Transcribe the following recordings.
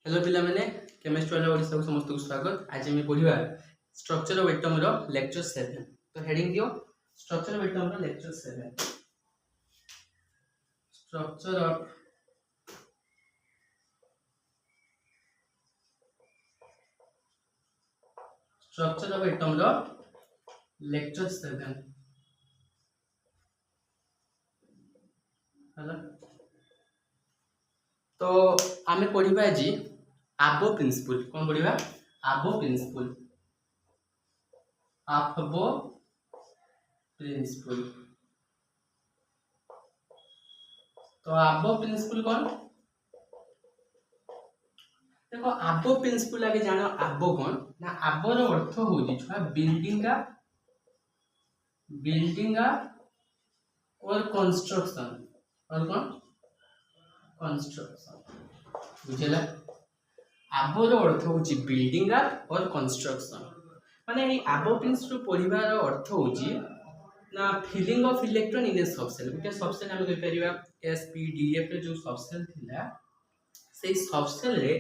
Hello पिला माने chemistry वाला ओडिसा को समस्त को स्वागत। आज हम पढ़िबा स्ट्रक्चर ऑफ एटम रो लेक्चर 7। तो हेडिंग दियो स्ट्रक्चर ऑफ एटम रो लेक्चर 7। स्ट्रक्चर ऑफ एटम रो लेक्चर 7 होला। तो आमे पढ़िबा आज आबो प्रिंसिपल। कोन पढ़िबा? आबो प्रिंसिपल। आबो प्रिंसिपल। तो आबो प्रिंसिपल कौन? देखो आबो प्रिंसिपल आगे जानो आबो कौन ना आबो रो अर्थ होजी छुआ बिल्डिंग और कंस्ट्रक्शन और कौन कंस्ट्रक्शन बुझेला। आबो रो अर्थ होजी बिल्डिंग और कंस्ट्रक्शन माने ए आबो प्रिंसिपल पढ़िबार अर्थ होजी ना filling of electron in a subcell. गुटे सबसेल हम कहि परिबा एसपीडीएफ रे जो सबसेल थिला से सबसेल रे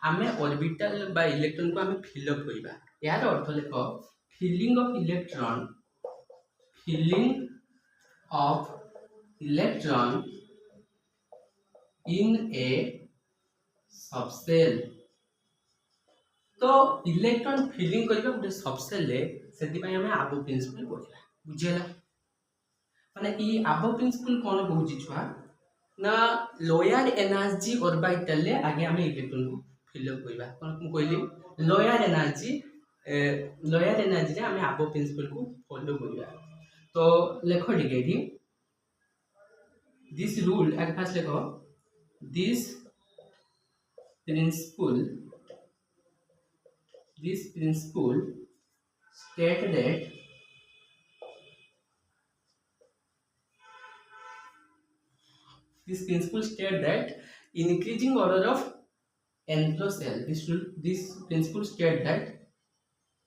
आमे ऑर्बिटल बा इलेक्ट्रॉन को आमे फिल अप करिबा। यार अर्थ लेखो filling of electron in a subshell. तो इलेक्ट्रॉन फिलिंग करिबा गुटे सबसेल रे सेति पय आमे आबो प्रिंसिपल पढिबा। बुझियला माने ई आबो प्रिंसिपल कोन कहूची छुआ ना लोअर एनर्जी ऑर्बिटल ले आगे हमें इलेक्ट्रॉन को फिल अप करिबा। कोन कहली लोअर एनर्जी रे हमें आबो प्रिंसिपल को फॉलो करिबा। तो लेखो डिगेडी दिस रूल एट फर्स्ट लेखो this principle state that increasing order of n plus l. This principle state that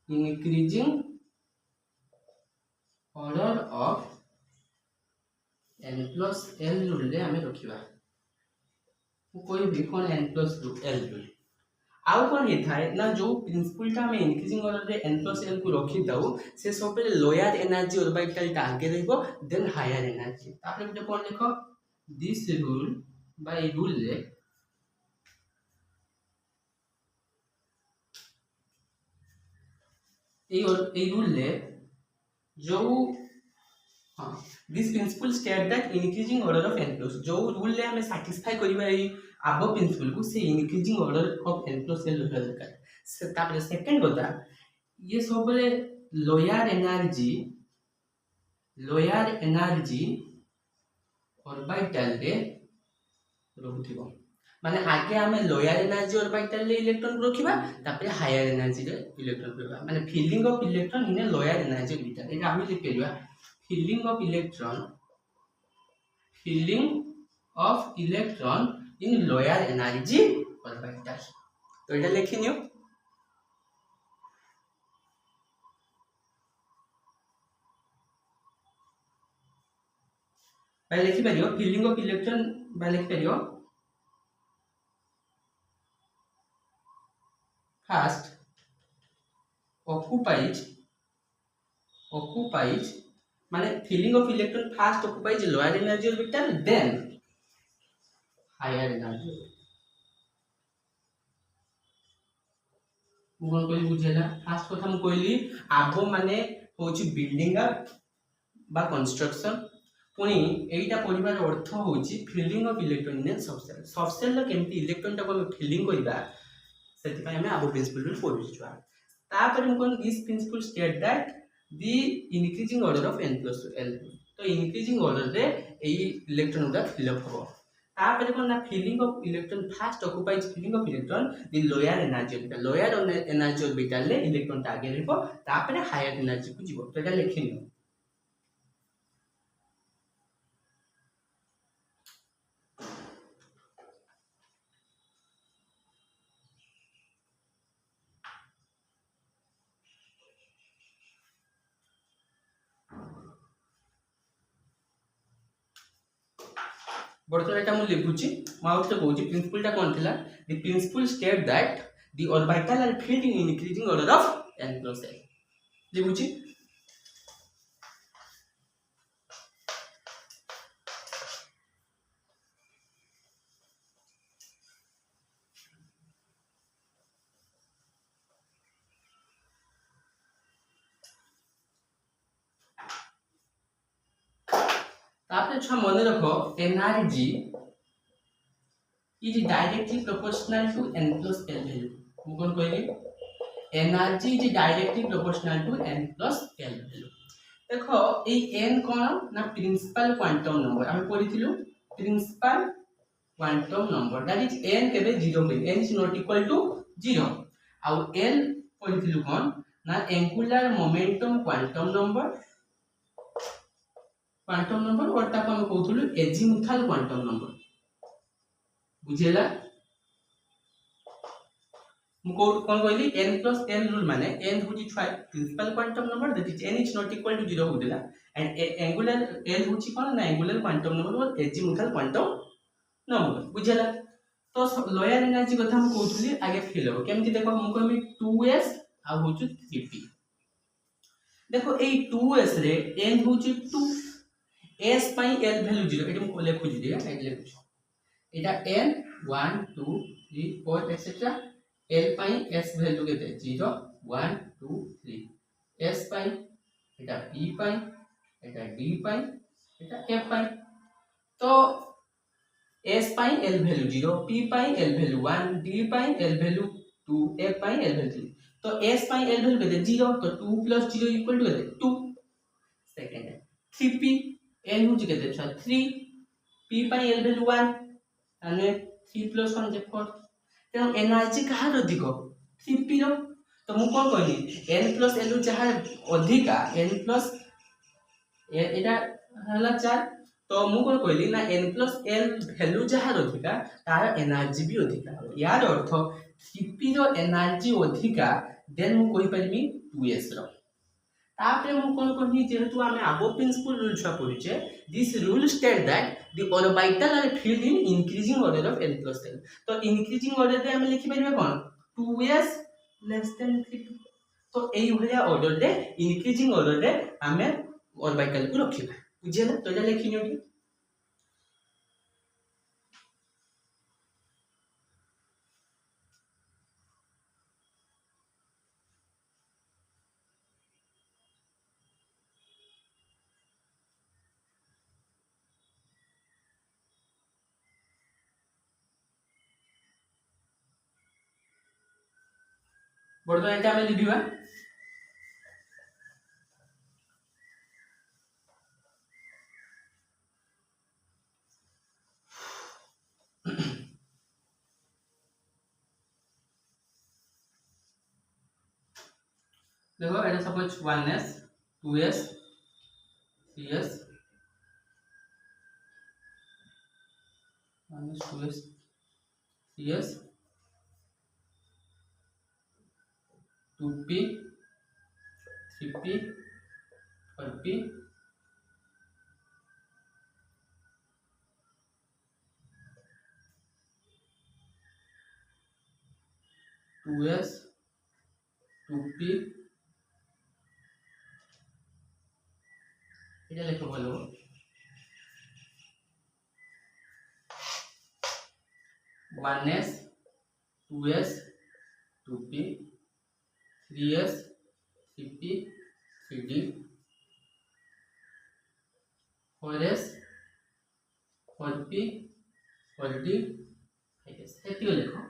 increasing order of n plus l rule रे हमें रखिबा। कोई भी कोन n plus l rule आउ कोन हे थाए ना जो प्रिंसिपल ता हमें इंक्रीजिंग ऑर्डर रे n plus l को रखि दाउ से सब पे लोअर एनर्जी ऑर्बिटल ता आगे रहबो देन हायर एनर्जी। तापर गुटे कोन लिखो दिस रूल बाय रूल रे ए रूल ले जो हां this principle state that increasing order of n plus जो रूल ले हमें सैटिस्फाई करिबा ए आबो प्रिंसिपल को से increasing order of n plus l रहल दरकार। से तापर सेकंड बता ये सब ले लोअर एनर्जी ऑर्बिटल रे रहउथिबो माने आगे हमें लोअर एनर्जी ऑर्बिटल रे इलेक्ट्रॉन रखिबा तापर हायर एनर्जी रे इलेक्ट्रॉन रखिबा माने filling of electron in a lower energy orbital. एटा हम लिख परिबा filling of electron in lower energy orbital. तो एटा लिखिनियो बाय लिखि परियो फिलिंग ऑफ इलेक्ट्रॉन बाय लिखि परियो first occupies माने filling of electron first occupies lower energy orbital then higher energy. कोन कोइ बुझेला फर्स्ट কথা हम कहली आबो माने होची बिल्डिंग बा कंस्ट्रक्शन पुनी एटा पढिबार अर्थ होची filling of electron in subshell. Subshell ला केमती इलेक्ट्रॉन टा को फिलिंग करिबा सेति पय हमें आबो प्रिंसिपल रे पढि छुआ। तापर हम कोन this principle state that the increasing order of n plus l। तो इंक्रीजिंग ऑर्डर रे ए इलेक्ट्रॉन उडा फिल अप हो। तापर कोन ना filling of electron first occupies filling of electron the lower energy orbital ले इलेक्ट्रॉन ता आगे रहबो तापर हायर एनर्जी को जीवो। तो एटा लिखिनियो बर्तमान एटा मु लिखुची माउथ से कहूची प्रिंसिपल टा कोन थिला the principle state that the orbital are filled in increasing order of n plus l लिखुची तापर छुआ मन रखो energy is directly proportional to n plus l value मु कोन कहली energy is directly proportional to n plus l value देखो ए n कोन ना प्रिंसिपल क्वांटम नंबर हम पढिथिलु principal quantum number that is n केबे 0 पे n is not equal to 0 uh l पढिथिलु कोन ना एंगुलर मोमेंटम क्वांटम नंबर और ताको हम कहथुलु एजीमुथल क्वांटम नंबर बुझेला मु कोन कहली n plus l रूल माने n होची principal quantum number that is n is not equal to 0 होदिला एंड एंगुलर l होची कोन ना एंगुलर क्वांटम नंबर और एजीमुथल क्वांटम नंबर बुझेला तो लोअर एनर्जी कथा हम कहथुली आगे फिल हो केमति देखो मु कहमी 2s आ होची 3p देखो ए 2s रे n होची 2 s पाई l वैल्यू 0 एटी मु लेखु जी दिया एटी लेखु एटा n 1 2 3 4 एटसेट्रा l पाई s वैल्यू केते 0 1 2 3 s पाई एटा p पाई एटा d पाई एटा f पाई तो s पाई l वैल्यू 0 p पाई l वैल्यू 1 d पाई l वैल्यू 2 f पाई l वैल्यू 3 तो s पाई l value केते 0 तो 2 + 0 = केते 2 सेकंड 3p n होची केते 3 p पाई l वैल्यू 1 अने 3 + 1 जे 4 तेनो एनर्जी कहार अधिक 3p रो तो मु कोन कहनी n + l जहा अधिका n + एटा हला 4 तो मु कोन कहली ना n + l वैल्यू जहा अधिका तार एनर्जी भी अधिका यार अर्थ 3p रो एनर्जी अधिका देन मु कहि परमी 2s रो तापरे मु कोन कहनी जेहेतु आमे अबव प्रिंसिपल रूल छा पढिचे this rule state that the orbital are filled in increasing order of n plus l तो इंक्रीजिंग ऑर्डर रे आमे लिखि परिबे कोन 2s लेस देन 3p तो एई भलिया ऑर्डर रे इंक्रीजिंग ऑर्डर रे आमे ऑर्बिटल को रखिबा बुझियला तो एटा लिखि नियो बर्तमान एटा आमे लिखिबा देखो एटा suppose 1s 2s 3s 1s 2s 3s 2p 3p 4p 2s 2p এটা লেখো ভালো 1s 2s 2p 3s 3p 3d 4s 4p 4d 5s एतियो लेखो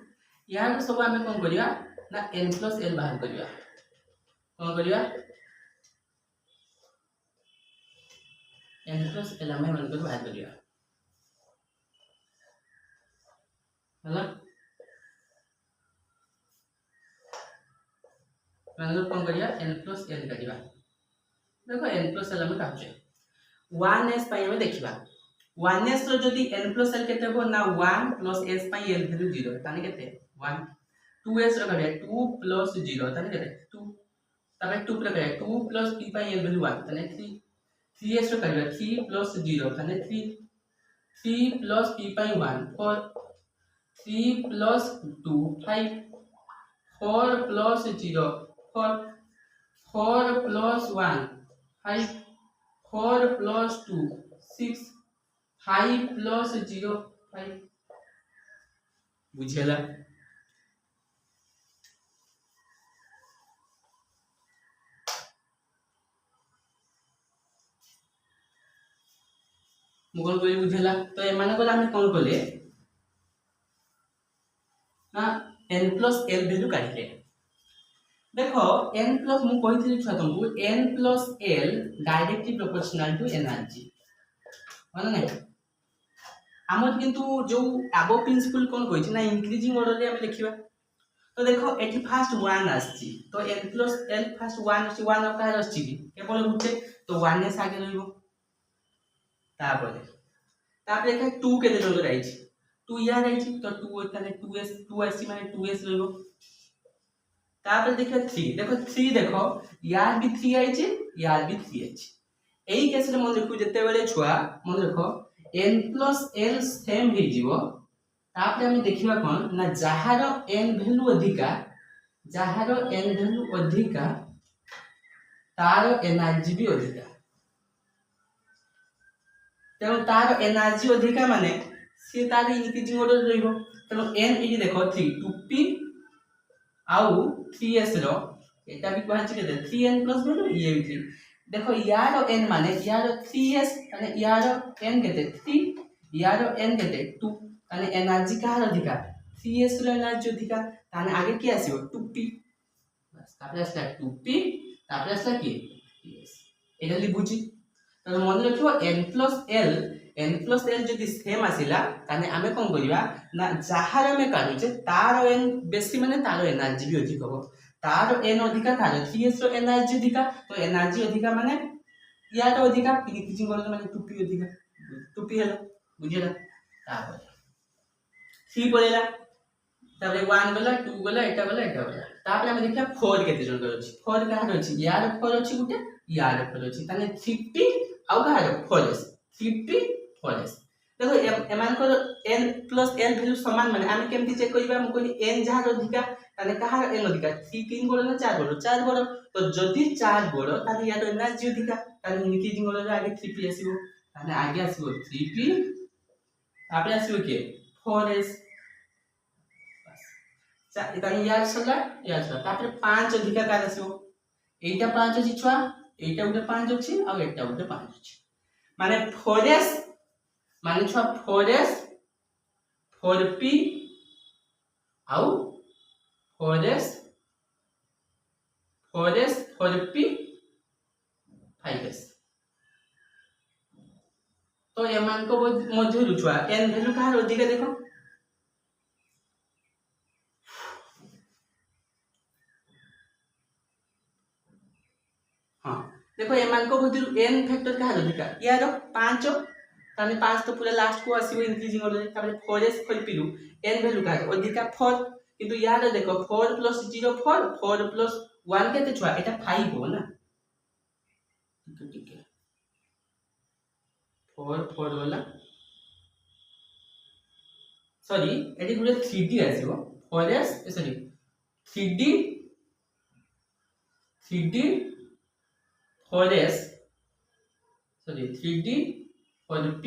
यार सब आमे कोन करिया ना n plus l बाहर करिया कोन करिया n plus l आमे मन कर बाहर करिया हला मतलब कोन करिया n plus l करिया देखो n plus l आमे काचे 1s पाई हमें देखिबा 1s रो जदी n plus l केते हो ना 1 plus s पाई l वैल्यू 0 ताने केते 1 2s रो करे 2 plus 0 ताने केते 2 तामे 2 पर करे 2 plus p पाई l वैल्यू 1 ताने 3 3s रो करे 3 plus 0 ताने 3 3 plus p by 1 4 3 plus 2 5 4 plus 0 4 4 plus 1 5 4 plus 2 6 5 plus 0 5 बुझेला मुगल कोई बुझेला तो एमाने को हम कोन कोले ना n plus l वैल्यू काढले देखो n plus मु कहिथिली छुआ तुमको n plus l directly proportional to energy माने नै हमर किंतु जो अबो प्रिंसिपल कोन कहिछि ना इंक्रीजिंग ऑर्डर रे हम लिखिबा तो देखो एठी फर्स्ट 1 आछि तो n plus l फर्स्ट 1 अछि 1 का आछि केवल गुटे तो 1 एस आगे रहइबो तापर तापर एका 2 के देलो राइछि 2 या राइछि तो 2 ताले 2s 2 आसी माने 2s रहइबो तापर देखो 3 देखो यार भी 3 आइछि यार भी 3 आइछि एई केस रे मन देखु जते बेले छुआ मन देखो n plus l सेम हे जीवो तापर हम देखिबा कोन ना जहार n वैल्यू अधिका जहार n वैल्यू अधिका तार एनर्जी भी अधिका तेणु तार एनर्जी अधिका माने से तार इंक्रीजिंग ऑर्डर रहइबो तेणु n ई देखो 3 2p आउ 3s रो एटा भी कहै छै के 3n प्लस वैल्यू ये भी 3 देखो यार n माने यार 3s माने यार n केते 3 यार n केते 2 माने एनर्जी का अधिका 3s रो एनर्जी अधिका ताने आगे की आसीबो 2p बस तापर आसला 2p तापर आसला की 3s एटा लि बुझी तो मन रखिबो n plus l जदि सेम आसिला ताने आमे कोन करिवा ना जहार में काढु जे तार n बेसी माने तार एनर्जी भी अधिक हो तार n अधिका तार 3s रो एनर्जी अधिका तो एनर्जी अधिका माने यार अधिका इंक्रीजिंग करले माने 2p अधिका 2p हला बुझिला तापर 3 पड़ेला तापर 1 गला 2 गला एटा गला तापर हम देखिया 4 केते जन करछि 4 का अछि यार 4 अछि गुटे यार 4 अछि ताने 3p आउ का 4s 3p 4s देखो एमान को n plus l वैल्यू समान माने हम केमति चेक करिबा हम कोनी n जहार अधिका ताने कहा n अधिका 3 बड़ ना 4 बड़ तो जदि 4 बड़ ताने या तो एनर्जी अधिका ताने इंक्रीजिंग ऑर्डर आगे 3p आसीबो ताने आगे आसीबो 3p तापर आसीबो के 4s बस ताने यार सला तापर 5 अधिका का आसीबो एटा 5 अछि छुआ एटा उटे 5 अछि आ एटा उटे 5 अछि माने 4s माने छुआ 4s 4p आउ 4s 4p 5s तो एमान को मध्य रुचुआ n वैल्यू का अधिक देखो हां देखो एमान को मध्य n फैक्टर का अधिक यार 5 ताने 5 तो पूरा लास्ट को आसीबो इंक्रीजिंग ऑर्डर तापर 4s 4p लु n वैल्यू का अधिक 4 किंतु यार देखो 4 plus 0 4 4 plus 1 केते छुआ एटा 5 हो ना ठीक है 4 4 वाला सॉरी एटी गुले 3d आसीबो 4s sorry 3d 4s sorry 3d 4p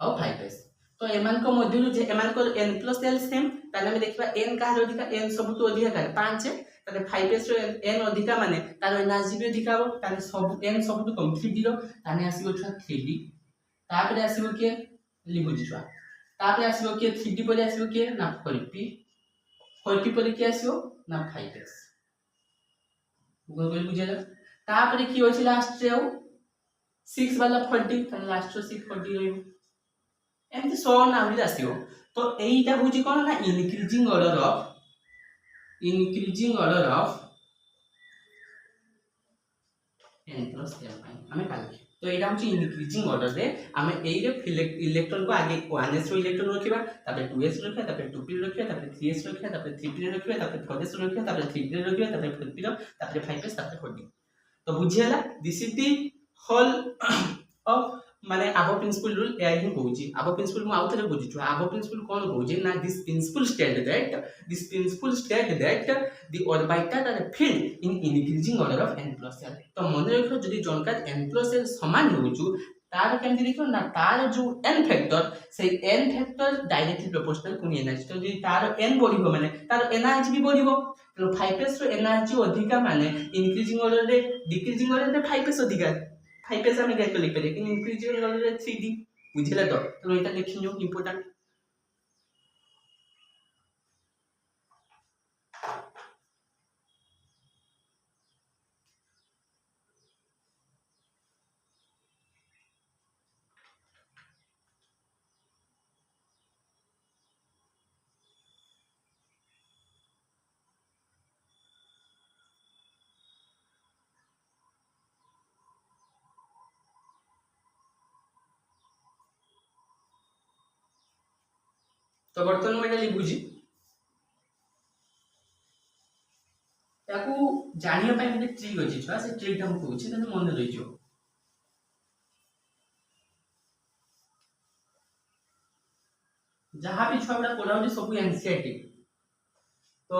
और 5s तो एमान को मध्यरु जे एमान को n plus l सेम ताने हम देखिबा n का अधिका n सब तो अधिका का 5 है ताने 5s रो n अधिका माने तार एनर्जी भी अधिका हो ताने सब n सब तो कम 3d रो ताने आसीबो छ 3d तापर आसीबो के लिबु छुआ तापर आसीबो के 3d पर आसीबो के ना 4p पर के आसीबो ना 5s गूगल बुझेला तापर की होछि लास्ट रे 6 वाला 40 ताने लास्ट रो 6 40 रहइबो एमती सो नाउली आसीबो तो एईटा होछि कोन ना increasing order of n plus l हमें काल तो एटा होछि इंक्रीजिंग ऑर्डर रे हमें एई रे इलेक्ट्रॉन को आगे 1s रो इलेक्ट्रॉन रखिबा तापर 2s रखिबा तापर 2p रखिबा तापर 3s रखिबा तापर 3p रखिबा तापर 4s रखिबा तापर 3p रखिबा तापर 4p तापर 5s तापर 4d तो बुझियला this is the whole of माने आबो प्रिंसिपल रूल ए ही कहूची आबो प्रिंसिपल मु आउथरे बुझिछु आबो प्रिंसिपल कोन कहूची ना this principle state that the orbital are filled in increasing order of n plus l तो मन रखो जदी जनका n plus l समान होउछु तार केमति देखो ना तार जो n फैक्टर से n फैक्टर डायरेक्टली प्रोपोर्शनल कोन एनर्जी तो जदी तार n बढ़िबो माने तार एनर्जी भी बढ़िबो तो 5s रो एनर्जी अधिका माने इंक्रीजिंग ऑर्डर रे डिक्रीजिंग ऑर्डर रे 5s अधिका 5s हमें कैसे लिख पारे कि इंक्रीजिंग ऑर्डर रे 3d बुझिला तो एटा लिखियो इंपोर्टेंट तो बर्तन में लिखुची ताकू जानिया पाई गोटे ट्रिक अछि छुआ से ट्रिक हम कहूची तने मन रहि जो जहां भी छुआ बड़ा पढाउची सब एनसीईआरटी तो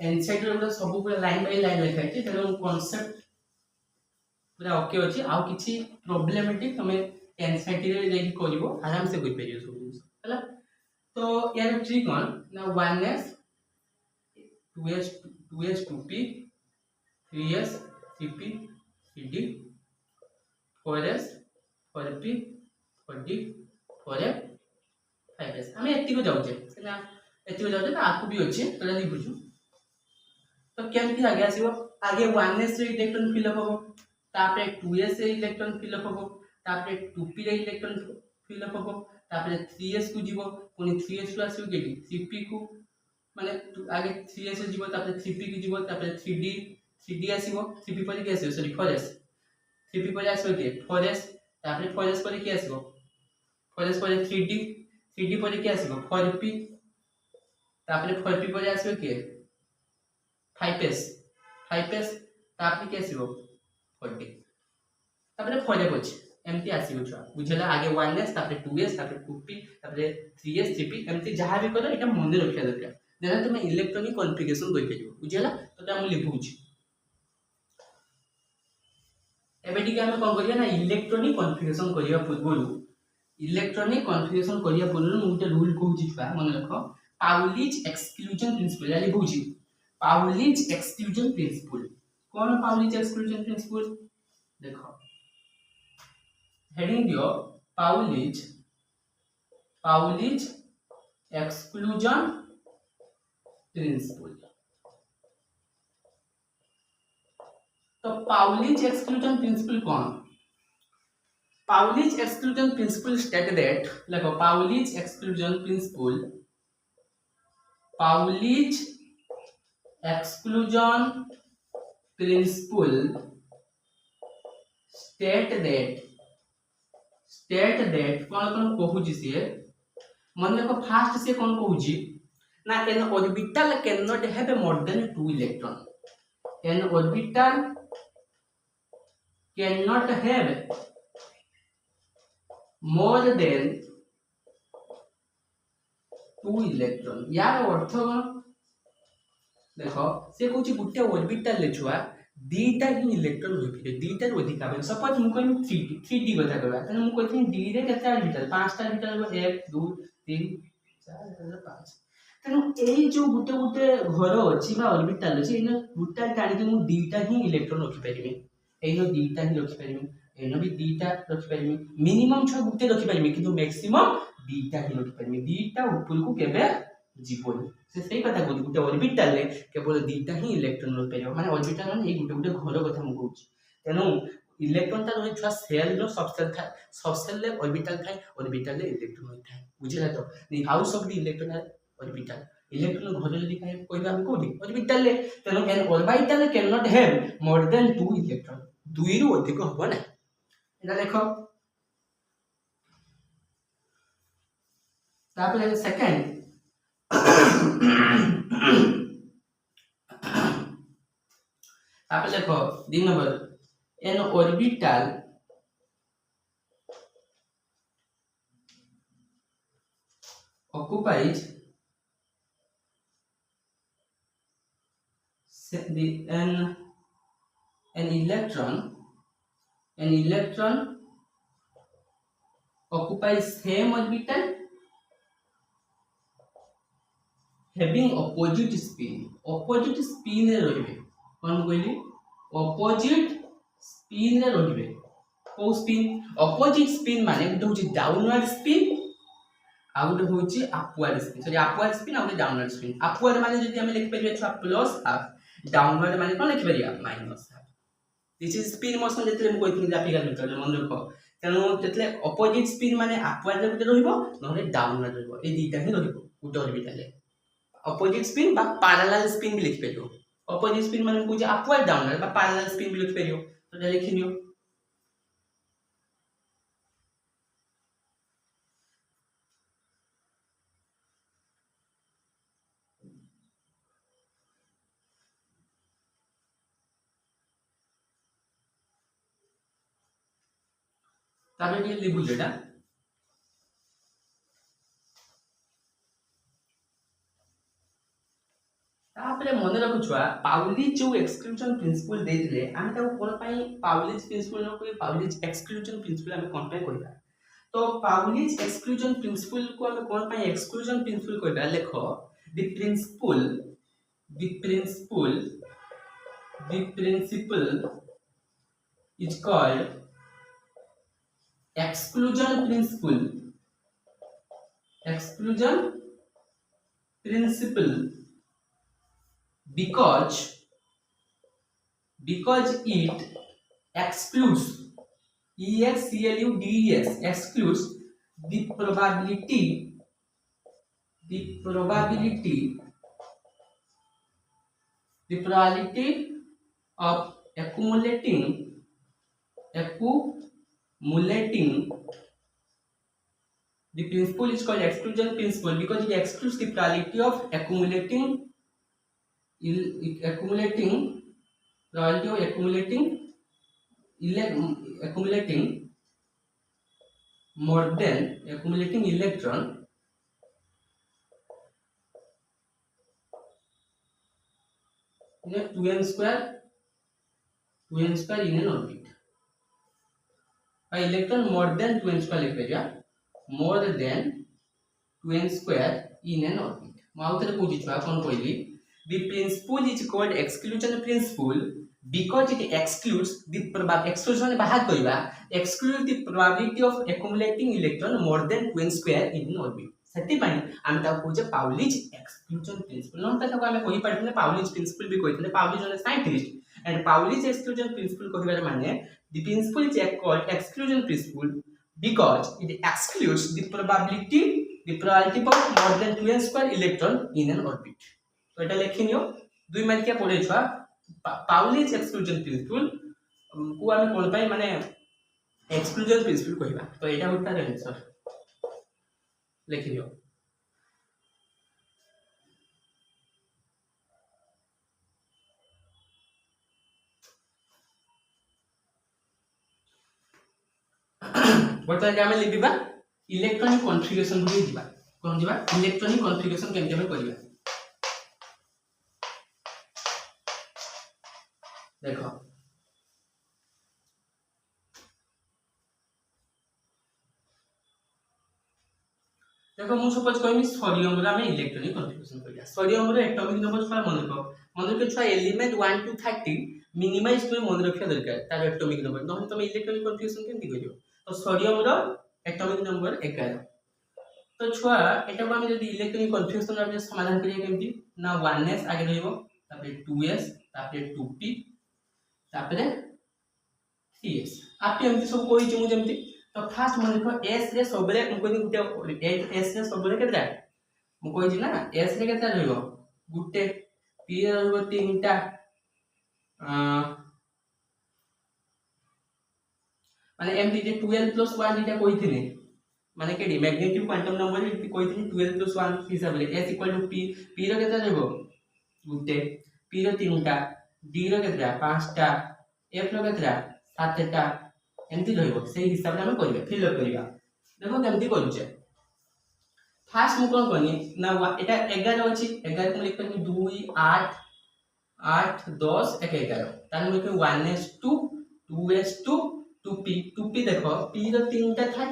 एनसीईआरटी रे सब पूरा लाइन बाय लाइन लिखा है तेनो कांसेप्ट पूरा ओके अछि आ किछि प्रॉब्लमेटिक हमें एनसीईआरटी रे जेकी करबो आराम से कहि परियो सब जिंस हला तो यार ट्रिक ऑन ना 1s 2s 2s 2p 3s 3p 3d 4s 4p 4d 4f 5s हमें एति को जाउचे ना एति को जाउचे आकु भी अछि तो जल्दी बुझू तो केमति आगे आसीबो आगे 1s रे इलेक्ट्रॉन फिल अप हो तापरे 2s रे इलेक्ट्रॉन फिल अप हो तापरे 2p रे इलेक्ट्रॉन फिल अप हो तापरे 3s को जीवो पुनी 3s को आसीबो केडी 3p को माने आगे 3s जीवो तापरे 3p को जीवो तापरे 3d आसीबो 3p पर के आसीबो सॉरी 4s 3p पर आसीबो के 4s तापरे 4s पर के आसीबो 4s पर 3d पर के आसीबो 4p तापरे 4p पर आसीबो के 5s तापरे के आसीबो 4d तापरे 4f अछि एमती आसीबो छुआ बुझला आगे 1s तापरे 2s तापरे 2p तापरे 3s 3p एमती जहां भी करो एटा मन रखिया दरकार जेना तुम इलेक्ट्रॉनिक कॉन्फ़िगरेशन करि परिबो बुझला तो ता हम लिखुछि एबेटी के हम कोन करिया ना इलेक्ट्रॉनिक कॉन्फ़िगरेशन करिया पूर्वरु इलेक्ट्रॉनिक कॉन्फ़िगरेशन करिया पूर्वरु मुटे रूल कहूछि छुआ मन रखो पाउलिज एक्सक्लूजन प्रिंसिपल या लिखुछि पाउलिज एक्सक्लूजन प्रिंसिपल कोन पाउलिज एक्सक्लूजन प्रिंसिपल देखो हेडिंग दियो पाउलिज एक्सक्लूजन प्रिंसिपल तो पाउलिज एक्सक्लूजन प्रिंसिपल कौन पाउलिज एक्सक्लूजन प्रिंसिपल स्टेट दैट देखो पाउलिज एक्सक्लूजन प्रिंसिपल स्टेट दैट कौन कहूजी से मन देखो फास्ट से कौन कहूजी ना N orbital can not have more than 2 electron N orbital can not have more than 2 electron यार अर्थ देखो से कहूची गुटे ऑर्बिटल ले छुआ दीटा ही इलेक्ट्रॉन होइफिरे दीटा रो अधिका बे सपोज मु कहम 3d कथा कहबा तने मु कहथि d रे केते ऑर्बिटल 5टा ऑर्बिटल 1 2 3 4 5 तने एई जो गुटे घर अछि बा ऑर्बिटल अछि एनो गुटा टाणी मु दीटा ही इलेक्ट्रॉन रखि परिबे एनो दीटा ही रखि परिबे एनो भी दीटा रखि परिबे मिनिमम छ गुटे रखि परिबे किंतु मैक्सिमम दीटा ही रखि परिबे दीटा ऊपर को केबे जीवनी से सही कथा कहू गुटे ऑर्बिटल ले केवल दीटा ही इलेक्ट्रॉन रहि परिबो माने ऑर्बिटल माने ए गुटे घर कथा मु कहू तेनु इलेक्ट्रॉन ता रहि छुआ सेल रो सबसेल ले ऑर्बिटल ले इलेक्ट्रॉन होई थाए बुझिला तो the house of the electron orbital electron घर जदी काहे कहबा हम कोडी ऑर्बिटल ले तेनु an orbital can not have more than 2 electron 2 रो अधिक होबो ना एटा देखो तापर सेकंड तापर देखो 3 number N orbital occupies an electron occupies same orbital having opposite spin रे रहिबे कोन कहली opposite spin रे रहिबे को spin opposite spin माने गुटे होची डाउनवर्ड स्पिन आ गुटे होची upward spin sorry upward spin आ गुटे डाउनवर्ड स्पिन अपवर्ड माने जदि हम लिख परिया छ प्लस हाफ डाउनवर्ड माने कोन लिख परिया minus half this is spin motion जेतले हम कहिथिन ग्राफिकल मेथड मन रखो तेनु जेतले opposite spin माने अपवर्ड रे गुटे रहिबो नहले डाउनवर्ड रहिबो ए दीटा ही रहिबो गुटे ऑर्बिटल opposite spin बा parallel spin भी लिख परियो opposite spin माने को जे upward downward बा parallel spin भी लिख परियो तो जे लिखिनियो ताबे ये लिखु जेटा तापरे मन रखु छुआ पाउलिज जो एक्सक्लूजन प्रिंसिपल देथिले आमे ताको कोन पई पाउलिज प्रिंसिपल न कोइ पाउलिज एक्सक्लूजन प्रिंसिपल आमे कोन पई कहिबा तो पाउलिज एक्सक्लूजन प्रिंसिपल को आमे कोन पई एक्सक्लूजन प्रिंसिपल कहिबा लेखो the principle is called exclusion principle because it excludes excludes the probability of accumulating the principle is called exclusion principle because it excludes the probability of accumulating electron in a 2n square in an orbit. Electron more than 2n square लिख लिया more than 2n square in an orbit. माउथरे पूछि छुआ कोन कहली the principle is called exclusion principle because it excludes the exclusion बाहर करिबा excludes the probability of accumulating electron more than 2n square in an orbit. सेति पई हम ता कहूजे पाउलिज exclusion principle none ता हम कहि पारथिले पाउलिज प्रिंसिपल भी कहिथिले पाउलिज जने साइंटिस्ट एंड पाउलिज एक्सक्लूजन प्रिंसिपल कहिबार माने the principle is called exclusion principle because it excludes the probability of more than 2n square electron in an orbit. तो एटा लेखिनियो 2 मार्क के पढे छुआ पाउलिज एक्सक्लूजन प्रिंसिपल को हम कोन पाई माने एक्सक्लूजन प्रिंसिपल कहिबा तो एटा होता आंसर लेखिनियो बर्तमान आमे लिखिबा इलेक्ट्रॉनिक कॉन्फ़िगरेशन को दिबा कोन दिबा इलेक्ट्रॉनिक कॉन्फ़िगरेशन केमते हम करिबा देखो मु सपोज कहमी सोडियम रा में इलेक्ट्रॉनिक कॉन्फ़िगरेशन करिया सोडियम रो एटॉमिक नंबर छा मन रखो छा एलिमेंट 1 to 30 मिनिमाइज तो मन रखिया दरकार तार एटॉमिक नंबर न तुम इलेक्ट्रॉनिक कॉन्फ़िगरेशन केमति करियो तो सोडियम रो एटॉमिक नंबर 11 तो छुआ एटा को हम जदी इलेक्ट्रॉनिक कॉन्फ़िगरेशन रा समाधान करिया केमति ना 1s आगे रहइबो तापरे 2s तापरे 2p तापरे 3s आपके एमति सब कोइ जे मु जेमति तो फास्ट मन देखो s रे सबले हम कोइ गुटे s रे सबले केता मु कोइ छी ना s रे केता रहइबो गुटे p रे रहइबो तीनटा माने एमति जे 12 + 1 दिटा कहिथिने माने केडी मैग्नेटिक क्वांटम नंबर इति कहिथिने 12 + 1 हिसाब ले s = p p रो केता रहइबो गुटे p रो तीनटा d रो केता पांचटा f रो केता सातटा एमति रहइबो से हिसाब ले हम करिबा फिल अप करिबा देखो केमति करूचे फास्ट मु कोन करनी ना एटा 11 अछि 11 को लिख करनी 2 8 8 10 एक 11 तान मु लिख 1s2 2s2 2p 2p देखो p रो तीनटा था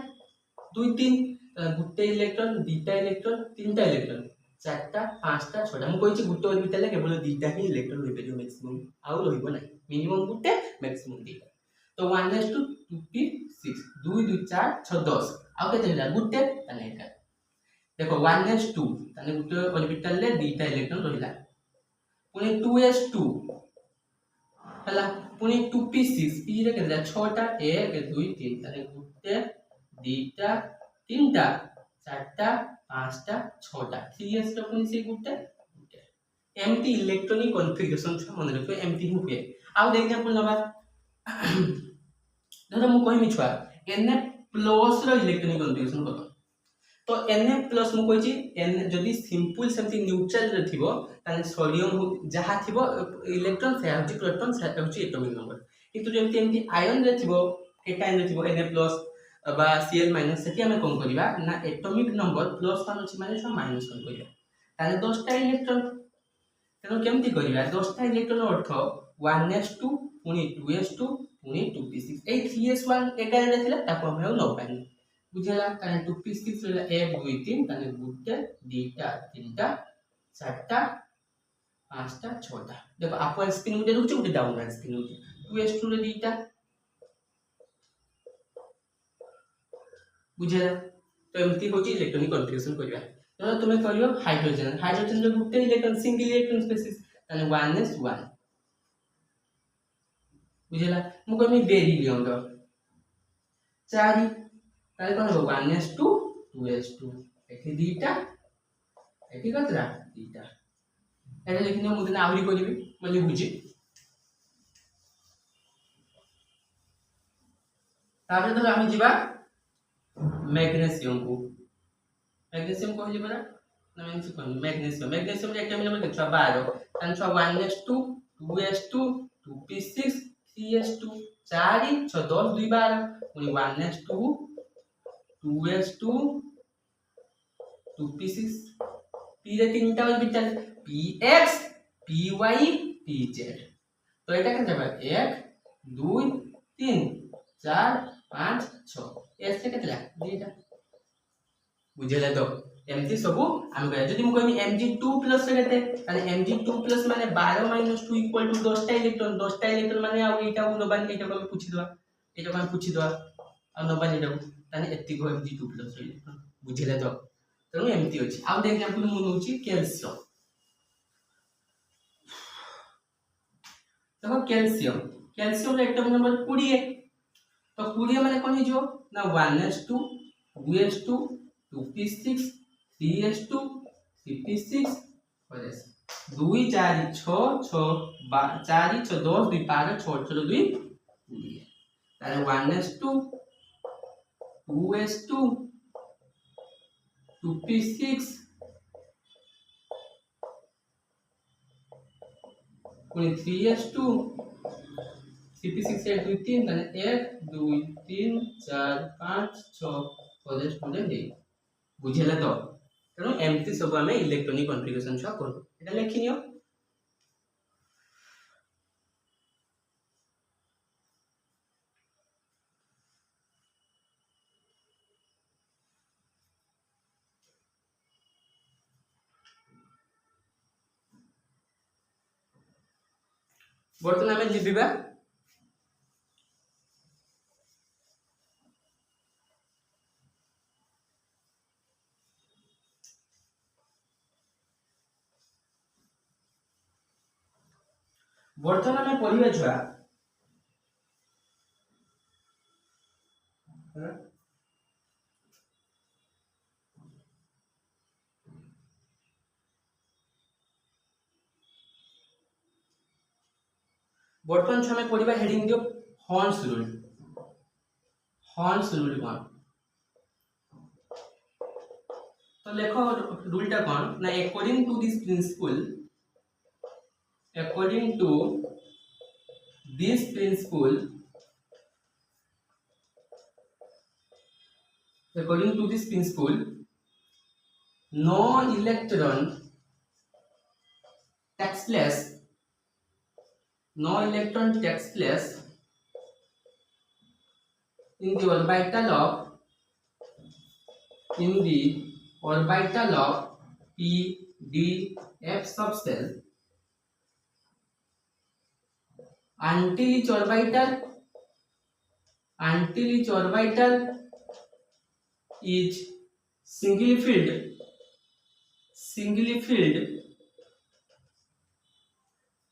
2 3 गुटे इलेक्ट्रॉन दुटा इलेक्ट्रॉन तीनटा इलेक्ट्रॉन चारटा पांचटा छटा मु कहिछि गुटे ऑर्बिटल केवल दुटा ही इलेक्ट्रॉन होय परियो मैक्सिमम आउ रहिबो नै मिनिमम गुटे मैक्सिमम दुटा तो 1s2 2p6 2 2 4 6 10 आउ केते होला गुटे ताने एटा देखो 1s2 ताने गुटे ऑर्बिटल ले दुटा इलेक्ट्रॉन रहिला पुनी 2s2 हला पुनी 2p6 p रे केते 6टा 1 2 3 ताने गुटे दुटा तीनटा चारटा पांचटा छटा 3s रो पुनी से गुटे एमटी इलेक्ट्रॉनिक कॉन्फ़िगरेशन छ मन रखो एमटी ही हुए आउ एग्जांपल नबा धर मु कहमी छुआ Na प्लस रो इलेक्ट्रॉनिक कॉन्फ़िगरेशन करो तो Na प्लस मु कहि n जदी सिंपल सेमती न्यूट्रल रे थिबो ताने सोडियम जहा थिबो इलेक्ट्रॉन से हउची प्रोटॉन से हउची एटॉमिक नंबर किंतु जेमती एमती आयन रे थिबो केटाइन रे थिबो Na प्लस बा Cl माइनस सेठी हमें कोन करिबा ना एटॉमिक नंबर प्लस 1 अछि माने सब माइनस 1 करिबा ताने 10 टा इलेक्ट्रॉन तेनो केमती करिबा 10 टा इलेक्ट्रॉन अर्थ 1s2 पुनी 2s2 पुनी 2p6 ए 3s1 एटा रे थिला ताको हम न पानी बुझला ताने 2p6 रे 1 2 3 ताने गुटे दुटा तीनटा चारटा पांचटा छटा देखो अपर स्क्रीन गुटे रुचि गुटे डाउन स्क्रीन रुचि 2s2 रे दुटा बुझला तो एमती होची इलेक्ट्रॉनिक कॉन्फ़िगरेशन करिया तो तुमे करियो हाइड्रोजन हाइड्रोजन रे गुटे इलेक्ट्रॉन सिंगल इलेक्ट्रॉन स्पेसिस ताने 1s1 बुझला मु कमी बेरिलियम रो 4 ताले कोन हो 1s2 2s2 एठी दुटा एठी कतरा दुटा एटा लिखिनो मु दिन आवरी करिवि मले बुझी ताबे तो हम जिबा मैग्नीशियम को कहली बरा ना मैं से मैग्नीशियम रे एकटा मिले देखछा 12 तान 1s2 2s2 2p6 3s2 4 6 10 2 12 पुनी 1s2 2s2 2p6 p रे तीनटा ऑर्बिटल px py pz तो एटा केते बा 1 2 3 4 5 6 एस से केतला दीटा बुझेला तो एमजी सब हम कह जदी म कहमी mg2+ से केते माने mg2+ माने 12 - 2 = 10 टा इलेक्ट्रॉन माने आ एटा नबान एटा को पूछि दवा एटा को पूछि दवा आ नबान एटा ताने एति को mg2+ इलेक्ट्रॉन बुझेला तो तनु एमती अछि आ एग्जांपल मु नउची कैल्शियम देखो कैल्शियम रे एटॉमिक नंबर 20 तो 20 माने कोन हिजो ना 1s2 2s2 2p6 3s2 3p6 बस 2 4 6 6 4 6 10 2 12 6 6 2 20 तारे 1s2 2s2 2p6 पुनी 3s2 CP6 8 2 3 ताने 1 2 3 4 5 6 पदे स्टूडेंट दे बुझेला तो तेनु एमती सब हमें इलेक्ट्रॉनिक कॉन्फ़िगरेशन छ करू एटा लेखिनियो वर्तमान हमें लिबिबा वर्तमान में पढ़िबा छुआ वर्तमान छुआ में पढ़िबा हेडिंग जो हॉर्न्स रूल कौन तो देखो रूल टा कौन ना according to this principle according to this principle no electron takes place in the orbital of p d f subshell until each orbital is singly filled.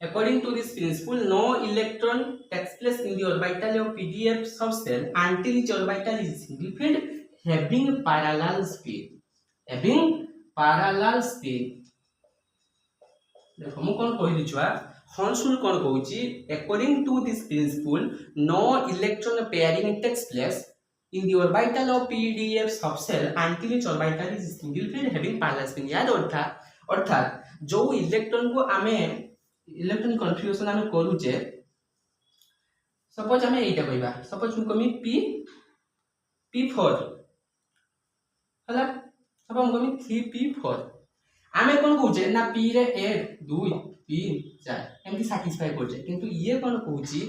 According to this principle, no electron takes place in the orbital of PDF subshell until each orbital is singly filled, having parallel speed. देखो मु कोन कहली छुआ हॉन्सुल कोन कहूची according to this principle no electron pairing takes place in the orbital of PDF subshell until each orbital is single filled having parallel spin. याद अर्थात जो electron को आमे इलेक्ट्रॉन कन्फिग्रेशन आमे करूचे सपोज आमे एटा कहबा सपोज मु कमी p4 हला सपोज मु कमी 3p4 आमे कोन कहूचे ना p रे 1 2 3 4 एमती सैटिस्फाई करजे किंतु ये कोन कहूची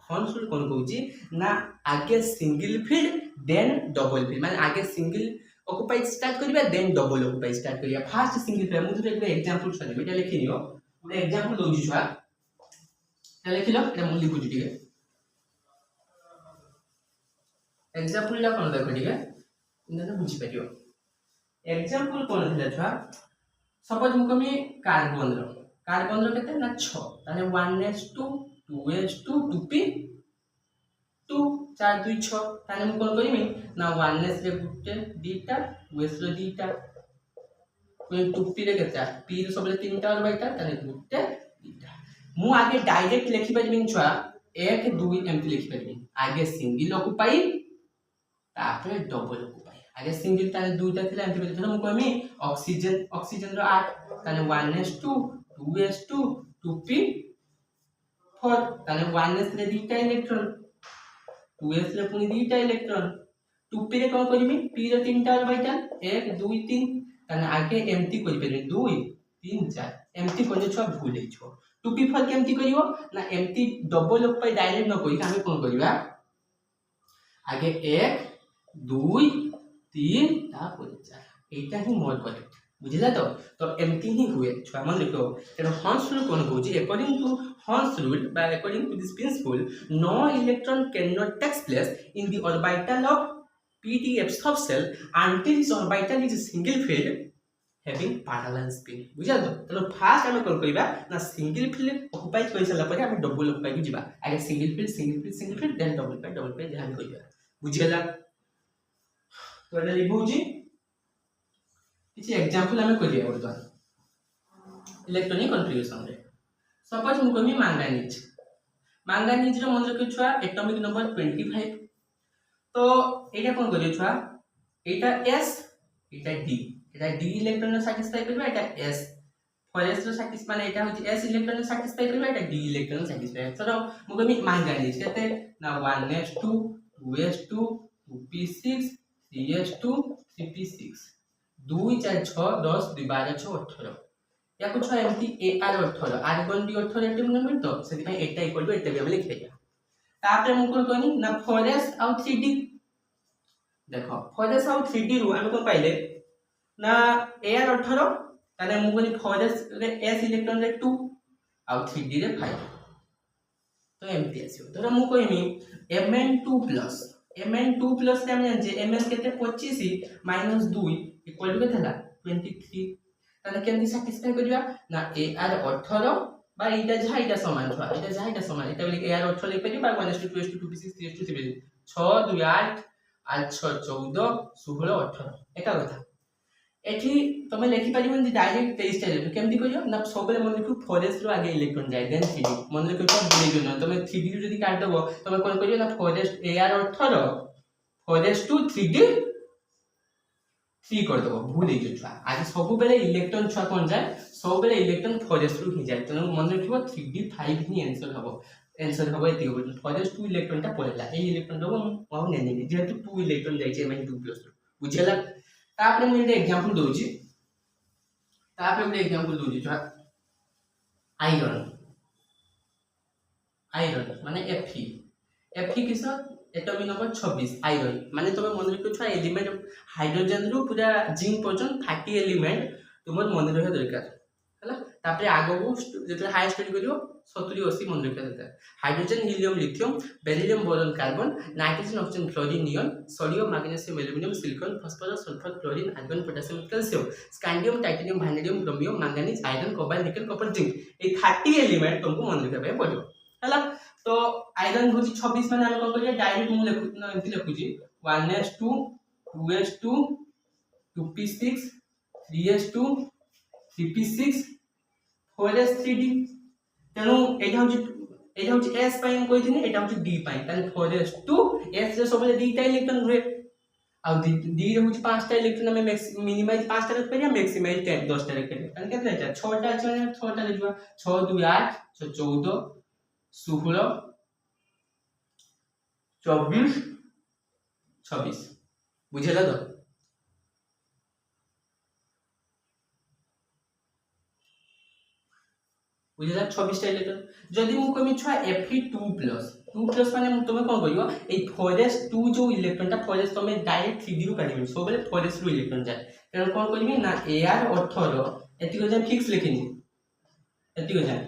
हॉन्सुल कोन कहूची ना आगे single filled then double filled माने आगे सिंगल ऑक्युपाई स्टार्ट करिबा देन डबल ऑक्युपाई स्टार्ट करिया फर्स्ट सिंगल फील्ड मु तो एक एग्जांपल छले बेटा लिखि नियो ଗୋଟେ एग्जांपल दोजी छुआ ए लिखिलो एटा मु लिखु छी ठीक एग्जांपल ला कोन देखो ठीक इना बुझी परियो एग्जांपल कोन थिला छुआ सपोज मु कमी कार्बन रो केते ना 6 ताने 1s2 2s2 2p2 4 2 6 ताने मु कोन करिमी ना 1s रे गुटे दीटा 2s रे दीटा कोन 2p रे केता p रे सबले तीनटा ऑर्बिटल ताने गुटे दीटा मु आगे डायरेक्ट लिखि परबिन छुआ 1 2 एमती लिखि परबिन आगे सिंगल ऑक्युपाई तापर डबल ऑक्युपाई आगे सिंगल ताने दुटा थिला एमती बेले मु कहमी ऑक्सीजन रो 8 ताने 1s2 2s2 2p4 ताने 1s रे दीटा इलेक्ट्रॉन 2s रे पुनी दीटा इलेक्ट्रॉन 2p रे कोन करमी p रे तीनटा ऑर्बिटल 1 2 3 ताने आगे एमती करि परबे 2 3 4 एमती कोने छ भूल हे छ 2p4 केमती करिवो ना एमती डबल ऑक्युपाई डायरेक्ट न करि हमें कोन करिवा आगे 1 2 3 तापर 4 एटा ही मोर करेक्ट बुझिला तो एमती ही हुए छुआ मन लिखो तेनो हॉन्स रूल कोन कहूची अकॉर्डिंग टू हॉन्स रूल बा according to this principle no electron can not takes place in the orbital of PDF subshell until its orbital is single filled having parallel spin बुझा तो fast हम कोन करिबा ना single field occupy करि सला परे हम डबल ऑक्युपाई को जिबा आगे single filled then double filled जहां करिबा बुझिला तो एटा लिखौची किछि एग्जांपल हमें करिया वर्तमान इलेक्ट्रॉनिक कन्फिग्रेशन रे सपोज मु कमी मैंगानीज रो मन रखि छुआ एटॉमिक नंबर 25 तो एटा कोन करियो छुआ एटा s एटा d इलेक्ट्रॉन सैटिस्फाई करबा एटा s फॉरेस्ट रो सैटिस्फाई माने एटा होची s इलेक्ट्रॉन सैटिस्फाई करबा एटा d इलेक्ट्रॉन सैटिस्फाई सो मु कमी मैंगानीज केते ना 1s2 2s2 2p6 3s2 3p6 2 4 6 10 2 12 6 18 या कुछ एमती ar 18 argon d 18 atom number तो सेति पय एटा इक्वल टू एटा भी हम लिखैया तापर मु कोन कहनी ना फॉरेस्ट आउ 3d देखो फॉरेस्ट आउ 3d रु हम कोन पाइले ना ar 18 ताने मु कहनी फॉरेस्ट रे s इलेक्ट्रॉन रे 2 आउ 3d रे 5 तो एमती आसीयो तो मु कहमी mn2 प्लस रे हम जान mn केते 25 - 2 इक्वल टू केतला 23 ताने केमती सैटिस्फाई करिवा ना ar 18 बा इटा जहा इटा समान छवा इटा जहा इटा समान इटा बोले ar 18 लिख परिबा 1s2 2s2 2p6 3s2 3p6 6 2 8 8 6 14 16 18 एका कथा एठी तमे लिखि परिबन जे डायरेक्ट 23 टा लिख केमती करियो ना सबले मन लिखु फॉरेस्ट रो आगे इलेक्ट्रॉन जाय देन 3d मन लिखु तो बुले जनो तमे 3d जदी काट दबो तमे कोन करियो ना forest ar 18 forest two 3d 3 कर दबो भूल हे छुआ आज सब बेले इलेक्ट्रॉन छुआ कोन जाय सब बेले इलेक्ट्रॉन फॉरेस्ट रु ही जाय तने मन रखिबो 3d 5 ही आंसर हबो एती हो फॉरेस्ट 2 इलेक्ट्रॉन टा पड़ेला ए इलेक्ट्रॉन रो हम नेनी जेहेतु 2 इलेक्ट्रॉन जाय छै m2 प्लस बुझला तापर हम एटा एग्जांपल दोछि तापर गोटे एग्जांपल दूजी छुआ आयरन आयरन माने Fe किस एटॉमिक नंबर 26 आयरन माने तुम मन रखियो छुआ एलिमेंट हाइड्रोजन रु पूरा जिंक पर्यंत 30 एलिमेंट तुम मन रखा दरकार है तापर आगो को जो हाई स्टडी करियो 70 80 मन रखा दरकार hydrogen helium lithium beryllium boron carbon nitrogen oxygen fluorine neon sodium magnesium aluminium silicon phosphorus sulphur chlorine argon potassium calcium scandium titanium vanadium chromium manganese iron cobalt nickel copper zinc ए 30 element तुमको मन रखा पे पड़ो हैला तो iron होची 26 माने हम कोन करिया डायरेक्ट मु लिखु न एंती लिखुची 1s2 2s2 2p6 3s2 3p6 4s3d तेनु एटा होची s पाई हम कहिथिनी एटा होची d पाई तने 4s2 s रे सबले d टा इलेक्ट्रॉन रहे आ d रे होची 5 टा इलेक्ट्रॉन में मिनिमाइज 5 टा रख परिया मैक्सिमाइज 10 टा रख परिया तने केते रहता 6 टा अछि 6 टा लेजवा 6 2 8 6 14 16 24 26 बुझेला तो बुझेला 26 टा इलेक्ट्रॉन जदी मु कमी छुआ Fe2+ माने तुम कोन करियो ए 4s2 जो इलेक्ट्रॉन टा 4s तमे डायरेक्ट 3d रु काढिबे सो बेले 4s रु इलेक्ट्रॉन जाय कारण कोन करिबे ना Ar18 एति को जाय फिक्स लिखिनी एति को जाय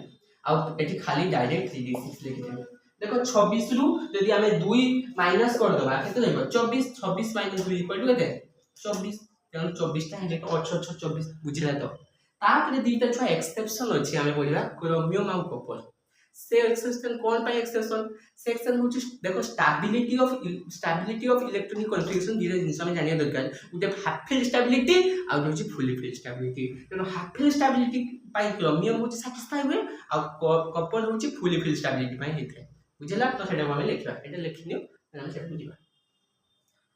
आ एति खाली डायरेक्ट 3d6 लिखिबे देखो 26 रु यदि हमें 2 माइनस कर दबा केते लेबो 24 26 - 2 इक्वल टू केते 24 तेन 24 टा हे 8 6 24 बुझिला तो तापरे दीटा छुआ एक्सेप्शन अछि हमें बोलिबा क्रोमियम और कॉपर से एक्सेप्शन कोन पाई एक्सेप्शन सेक्शन होछि देखो स्टेबिलिटी ऑफ इलेक्ट्रॉनिक कॉन्फिगरेशन दिरे जिंस हमें जानिया दरकार उटे हाफ फिल स्टेबिलिटी और होछि फुली फिल स्टेबिलिटी तेनो हाफ फिल स्टेबिलिटी पाई क्रोमियम होछि सैटिस्फाई हुए और कॉपर होछि फुली फिल स्टेबिलिटी पाई हेथे बुझला तो सेटा हमें लिखबा एटा लिखनियो हम सेटा बुझिबा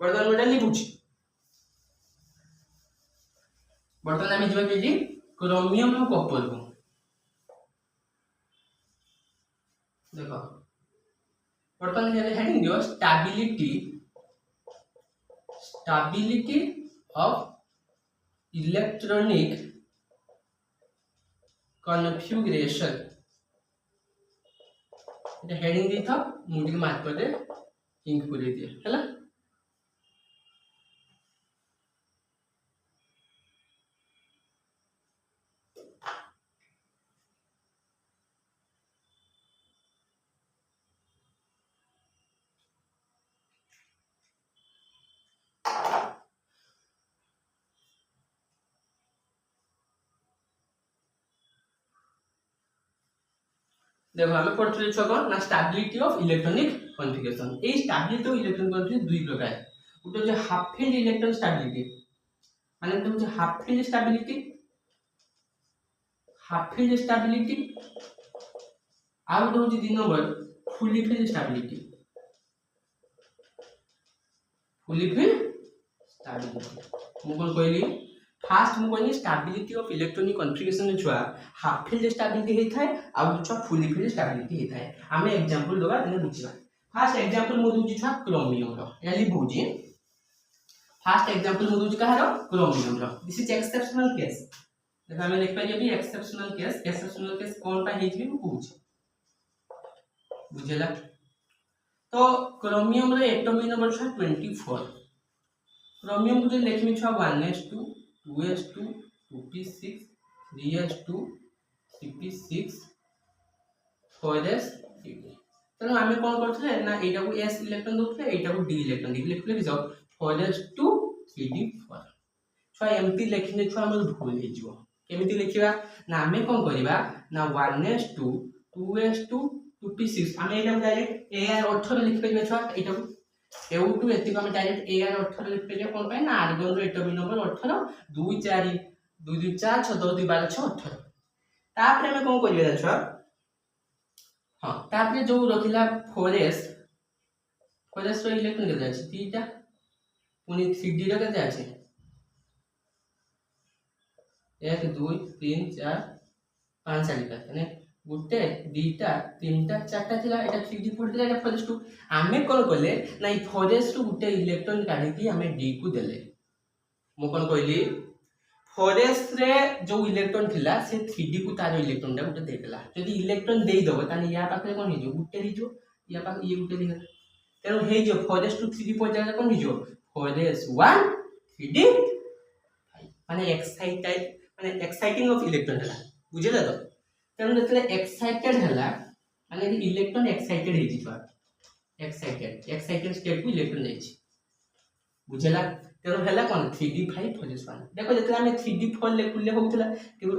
वर्तमान मोडल लिखुछि वर्तमान हम जिबा केजी क्रोमियम और कॉपर को देखो वर्तमान हेडिंग दियो स्टेबिलिटी ऑफ इलेक्ट्रॉनिक कॉन्फिगरेशन এটা হেডিং দি থাও মুটি মার্ক করে ইঙ্ক করে দিও হলা देखो हमें पढ़थले छ कोन ना stability of electronic configuration A stability of electronic configuration दुई प्रकार उतो जे हाफ फील्ड इलेक्ट्रॉन स्टेबिलिटी माने तो जे हाफ फील्ड स्टेबिलिटी आउ तो जे 3 नंबर फुली फील्ड स्टेबिलिटी मु कोन कहली फास्ट मु कहनी स्टेबिलिटी ऑफ इलेक्ट्रॉनिक कॉन्फिगरेशन छुआ हाफ फील्ड स्टेबिलिटी हे थाए आ छुआ फुली फील्ड स्टेबिलिटी हे थाए हमें एग्जांपल दबा तने बुझिबा फास्ट एग्जांपल मु दूजी छुआ क्रोमियम रो एली बुझी फास्ट एग्जांपल मु दूजी कहारो क्रोमियम रो दिस इज एक्सेप्शनल केस देखा हमें लिख पाइए भी एक्सेप्शनल केस कोन पा हेजबी मु पूछ बुझेला तो क्रोमियम रे एटॉमिक नंबर छुआ 24 क्रोमियम को लिखमी छुआ 1s2 2s2 2p6 3s2 3p6 4s3d तनो हमें कोन करथले ना एटा को s इलेक्ट्रॉन दोथले एटा को d इलेक्ट्रॉन दी लिखले कि जाओ 4s2 3d4 छुआ एमती लिखने छुआ हमर भूल हे जिवो केमिति लिखिबा ना हमें कोन करिबा ना 1s2 2s2 2p6 हमें एटा डायरेक्ट ar18 लिख परिबा छुआ एटा को एउ2 एति हम डायरेक्ट ar18 लिख परिया कोन पाए ना आर्गन रो एटॉमिक नंबर 18 2 4 2 2 4 6 2 2 12 6 18 तापरे हमें कोन करिबा छुआ हां तापरे जो रखिला 4s रो इलेक्ट्रॉन के अछि तीटा पुनी 3d रो के अछि 1 2 3 4 5 सारी का गुटे दीटा तीनटा चारटा थिला एटा 3d 4 थिला एटा 4s2 हमें कोन करले ना 4s2 गुटे इलेक्ट्रॉन काढी कि हमें d को देले मो कोन कहली फॉरेस्ट रे जो इलेक्ट्रॉन थिला से 3D को तार इलेक्ट्रॉन टा गुटे देदेला जदि इलेक्ट्रॉन देई दबो तानी या पाखरे कोन हिजो गुटे हिजो या पाख ये गुटे दिला तेनो हे जो फॉरेस्ट टू 3D पहुंचा कोन हिजो फॉरेस्ट 1 3D माने एक्साइटेड माने एक्साइटिंग ऑफ इलेक्ट्रॉन हला बुझेला तो तेनो जतले एक्साइटेड हला माने इलेक्ट्रॉन एक्साइटेड हे जिवा एक्साइटेड स्टेट को इलेक्ट्रॉन जाई बुझेला तेनो हला कोन 3D5 फॉरेस्ट 1 देखो जतले हमें 3D4 लेकुले होउतला कि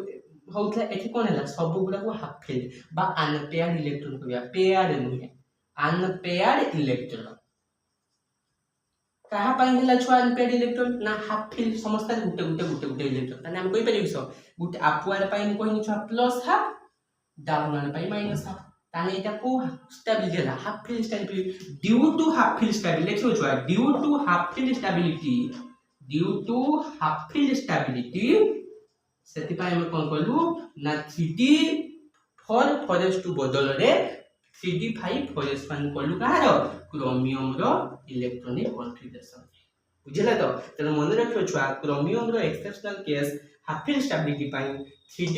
होउतला एठी कोन हला सब गुडा को हाफ फील्ड बा अनपेयर्ड इलेक्ट्रॉन को पेयर्ड नुहे अनपेयर्ड इलेक्ट्रॉन कहा पाई हला छुआ अनपेयर्ड इलेक्ट्रॉन ना हाफ फील्ड समस्त गुटे इलेक्ट्रॉन ताने हम कोइ परिबिस गुटे अपुआर पाई हम कोइ छुआ प्लस हाफ डाउन वाला पाई माइनस हाफ ताने एटा को स्टेबिलिटी हला half filled stability due to half filled stability लिखो छुआ due to half filled stability सेति पाई हम कोन कलु ना 3D फॉर फॉरेस्ट 2 बदल रे 3D5 फॉरेस्ट 1 कलु कहार क्रोमियम रो इलेक्ट्रॉनिक कॉन्फिगरेशन बुझिला तो तेन मन रखियो छुआ क्रोमियम रो exceptional case half filled stability पाई 3D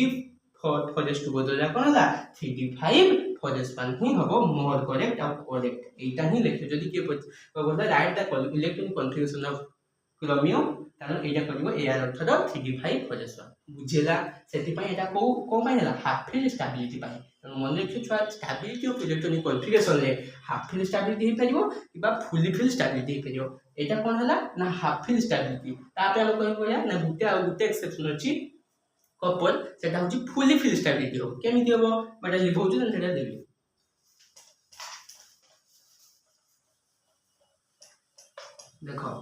फॉरेस्ट 2 बदल रे कोन हला 3D5 फॉरेस्ट 1 ही हबो मोर करेक्ट और करेक्ट एटा ही लिखियो जदी के बोला right the electronic configuration of chromium कारण एटा करबो AR earth the 3D5 four s 1 बुझिला सेति पाई एटा को पाई हला हाफ फील्ड स्टेबिलिटी पाई मन रखियो छुआ स्टेबिलिटी ऑफ इलेक्ट्रॉनिक कॉन्फिगरेशन रे हाफ फील्ड स्टेबिलिटी हे परिबो किबा फुली फील्ड स्टेबिलिटी हे परिबो एटा कोन हला ना हाफ फील्ड स्टेबिलिटी तापे हम कहबो या ना गुटे एक्सेप्शन अछि कपल सेटा होची फुली फील्ड स्टेबिलिटी हो केमिति होबो बडा लिखौछु न सेटा देबी देखो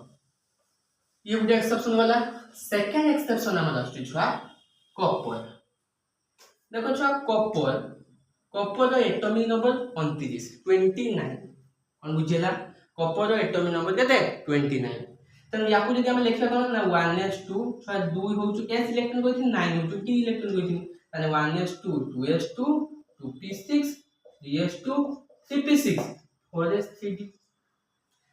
ये गुटे एक्सेप्शन वाला सेकंड एक्सेप्शन हमर आछि छुआ कपर देखो छुआ कपर रो एटॉमिक नंबर 29 कोन बुझेला कपर रो एटॉमिक नंबर केते 29 तन याकु जदि हम लिखबा कोन ना 1s2 छुआ 2 होछु s इलेक्ट्रॉन कोथि 9 होछु t इलेक्ट्रॉन कोथि तने 1s2 2s2 2p6 3s2 3p6 4s3d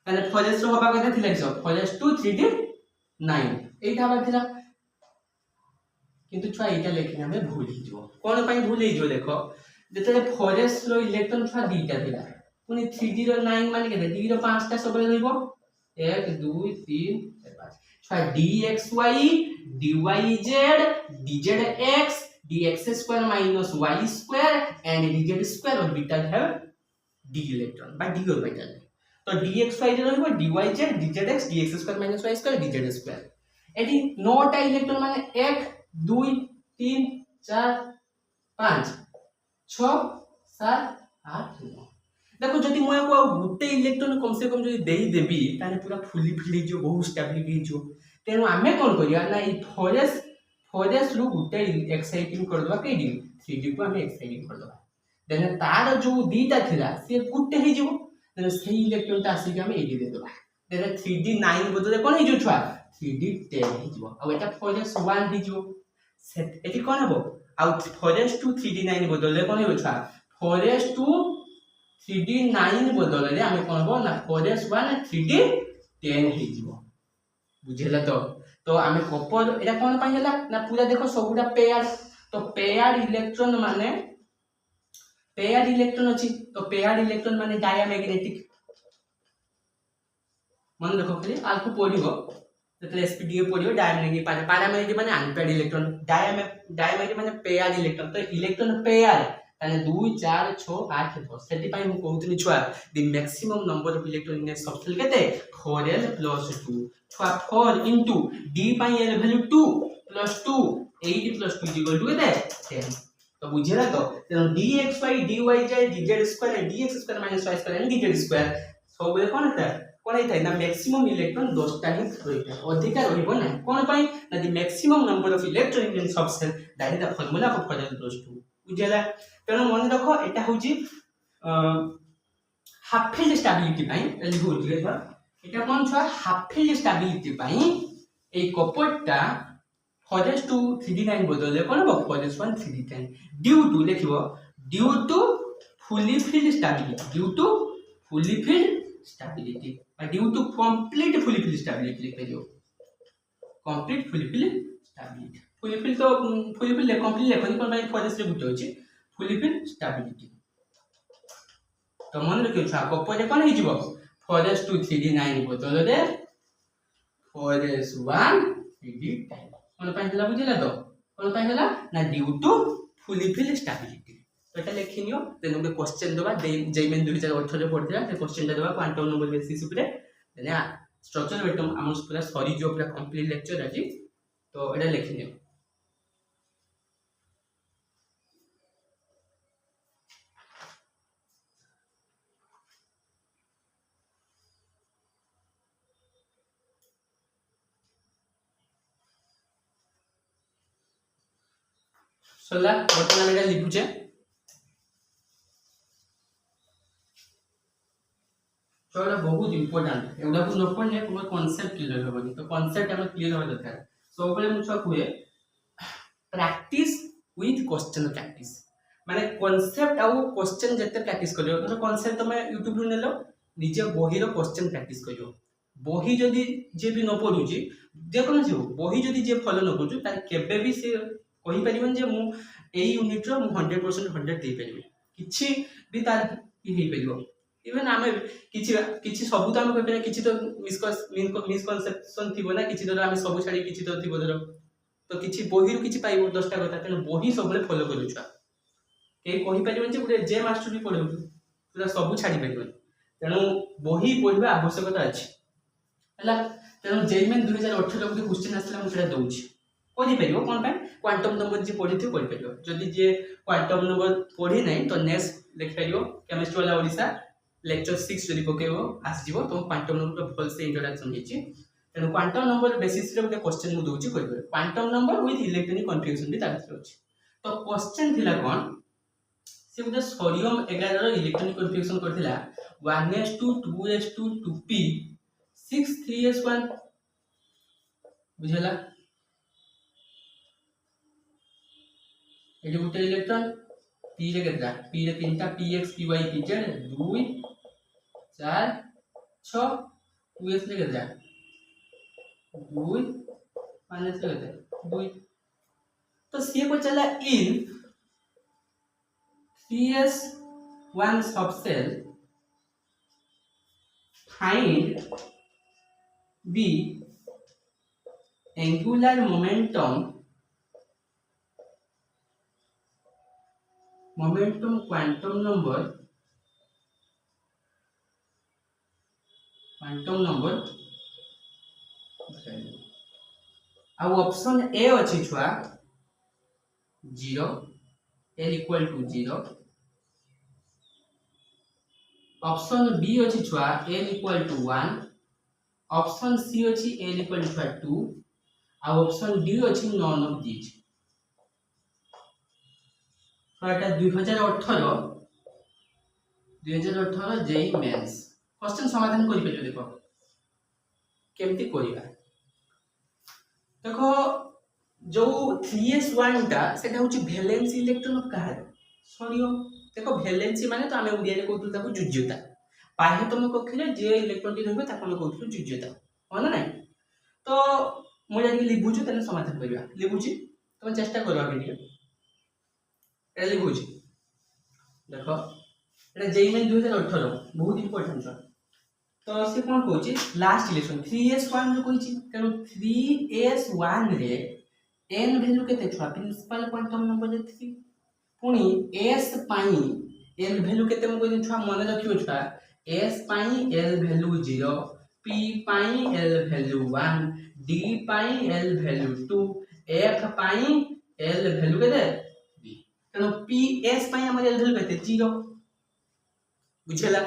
तने 4s रो हबा केते थिला छ 4s2 3d 9 एटा हबा थिला किंतु छुआ एटा लेखिन हमें भूल ही जो कोन पई भूल ही जो देखो जतले फॉरेस्ट रो इलेक्ट्रॉन छुआ दीटा थिला पुनी 3d रो 9 माने केते d रो 5 टा सबले रहइबो 1 2 3 4 5 छुआ dxy dyz dzx dx square minus y square and dz square orbital have d electron by d orbital तो dxy रे रहइबो dyz dzx dx square minus y square dz square eighty 9 टा electron माने 1 2 3 4 5 6 7 8 9 देखो जदि मोया को गुटे इलेक्ट्रॉन कम से कम जदि देई देबी ताने पूरा फुली फुली जो बहुत स्टेबिलिटी जो तेनु आमे कोन करिया ना ई फॉरेस्ट रु गुटे एक्साइटिंग कर दवा के डी 3D को आमे एक्साइटिंग कर दवा देन तार जो दीटा थिला से गुटे हे जो देन से इलेक्ट्रॉन ता आसी के आमे एडी दे दवा देन 3D 9 बदले कोन हे जो छुआ 3D 10 हे जो आ एटा फॉरेस्ट 1 हे जो सेट एटी कोन हबो आ फॉरेस्ट टू 3D 9 बदले कोन हे छुआ फॉरेस्ट टू 3D 9 बदले रे आमे कोन हबो ना फॉरेस्ट 1 3D 10 हे जो बुझेला तो आमे कपर एटा कोन पाई हला ना पूरा देखो सबुडा पेयर तो पेयर्ड इलेक्ट्रॉन माने पेयर्ड इलेक्ट्रॉन अछि तो पेयर्ड इलेक्ट्रॉन माने डायमैग्नेटिक मन देखो खाली आलको पडिबो जतले एसपीडीए पडिबो डायमैग्नेटिक पैरामैग्नेटिक माने अनपेयर्ड इलेक्ट्रॉन डायमैग्नेटिक माने पेयर्ड इलेक्ट्रॉन तो इलेक्ट्रॉन पेयर ताने 2 4 6 8 10 सेति पाई हम कहउतनी छुआ the maximum number of electron in a subshell केते 4l + 2 छुआ 4 * d पाई l वैल्यू 2 + 2 8 + 2 केते 10 तो बुझेला तो dxy dyz dz square dx square - y square dz square सब बेले कोन होता कोन होता ना मैक्सिमम इलेक्ट्रॉन 10 टा ही रहइता अधिकार रहइबो ना कोन पाई ना the maximum number of electron in subshell that is the formula for 4l + 2 बुझेला तेनो मन रखो एटा होची हाफ फील्ड स्टेबिलिटी पाई लिखो दिले एटा कोन छ हाफ फील्ड स्टेबिलिटी पाई ए कपरटा फॉरेस्ट टू 3D 9 बदले कोन हो फॉरेस्ट 1 3D 10 ड्यू टू लिखिबो due to fully filled stability due to fully filled stability और due to complete fully filled stability लिख दियो complete fully filled stability fulfill तो फुलफिल कंप्लीट लेखनी कोन भाई फॉरेस्ट रे गुटे होची फुलफिल स्टेबिलिटी तो मन रखियो छा गपरे कोन हे जिवो फॉरेस्ट 2 3D9 बदल रे फॉरेस्ट 1 3D10 कोन पाइ हला बुझिला तो कोन पाइ हला ना ड्यू टू फुलफिल स्टेबिलिटी तो एटा लेखिनियो देन गोटे क्वेश्चन दबा जेमेन 2018 रे पढिला से क्वेश्चन दबा क्वांटम नंबर बेसिस ऊपर देन स्ट्रक्चर एटम हम पूरा सॉरी जो पूरा कंप्लीट लेक्चर अछि तो एटा लेखिनियो सला बर्तमान एटा लिखुचे तो एटा बहुत इंपोर्टेंट एटा को न पढ़ने कोनो कांसेप्ट क्लियर होबनी तो कांसेप्ट हम क्लियर हो दरकार सो पहले मुछा कुए प्रैक्टिस विथ क्वेश्चन प्रैक्टिस माने कांसेप्ट आउ क्वेश्चन जते प्रैक्टिस करियो तो कांसेप्ट तमे YouTube रु नेलो निजे बही रो क्वेश्चन प्रैक्टिस करियो बही जदी जे भी न पढुची जे कोन जे बही जदी जे फॉलो न करू तार केबे भी से कहि परिबन जे मु एई यूनिट रो 100% 100 दे परिबे किछि भी तार की हे परिबो इवन आमे किछि सब तो हम कहबे किछि तो मिसकनसेप्शन थिबो ना किछि तो आमे सब छाडी किछि तो थिबो धरो तो किछि बही रु किछि पाइबो 10 टा कथा तेन बही सब ले फॉलो करू छुआ के कहि परिबन जे गुटे जे मास्टर भी पढौ पूरा सब छाडी परिबन तेनु बही पढिबा आवश्यकता अछि हला तेनु जेमेन 2018 गुटे क्वेश्चन आसला मु सेटा दउछि कोनी परिबो कोन पाए क्वांटम नंबर जे पढिथि कोइ परिबो जदि जे क्वांटम नंबर पढि नै तो नेक्स्ट लिख परिबो केमिस्ट्री वाला ओडिसा लेक्चर 6 जदि पकेबो आस जिवो तो क्वांटम नंबर फुल से इंट्रोडक्शन हेछि तेनु क्वांटम नंबर बेसिस रे गुटे क्वेश्चन मु दउछि कोइ परिबो quantum number with electronic configuration भी तार अछि तो क्वेश्चन थिला कोन से गुटे सोडियम 11 रो इलेक्ट्रॉनिक कन्फिगरेशन करथिला 1s2 2s2 2p 6 3s1 बुझला एटी गुटे इलेक्ट्रॉन p रे केतला p रे तीनटा px py pz 2 4 6 2s रे केतला 2 माइनस रे केतला 2 तो सी को चला in 3s1 subcell find the angular momentum quantum number अब ऑप्शन ए अछि छुआ 0 l equal to 0 option B अछि छुआ l equal to 1 option C अछि l equal to 2 आ ऑप्शन डी अछि नॉन ऑफ दिस तो एटा 2018 जेई मेंस क्वेश्चन समाधान करि पेलियो देखो केमती करिया देखो जो 3s1 टा सेटा होची वैलेंस इलेक्ट्रॉन कहा सोडियम देखो वैलेंसी माने तो हमें उडिया रे कहतु ताको जुज्यता पाह्यतम कक्षरे जे इलेक्ट्रॉन टी रहबे ताको हम कहतु जुज्यता हो ना नहीं तो मु जानि लिखुछु तने समाधान करिया लिखुछि तुम चेष्टा करो आगे ठीक है लिखुछि देखो एटा जेईमेन 2018 बहुत इंपोर्टेंट छ तो से कोन कहूची लास्ट इलेक्शन 3s1 जो कहूची तेनो 3s1 रे n वैल्यू केते छ प्रिंसिपल क्वांटम नंबर 3 पुनी s पाई l वैल्यू केते म कहू छ मन रखियो छ s पाई l वैल्यू 0 p पाई l वैल्यू 1 d पाई l वैल्यू 2 f पाई l वैल्यू केते b तेनो p s पाई हमर l वैल्यू केते 0 बुझला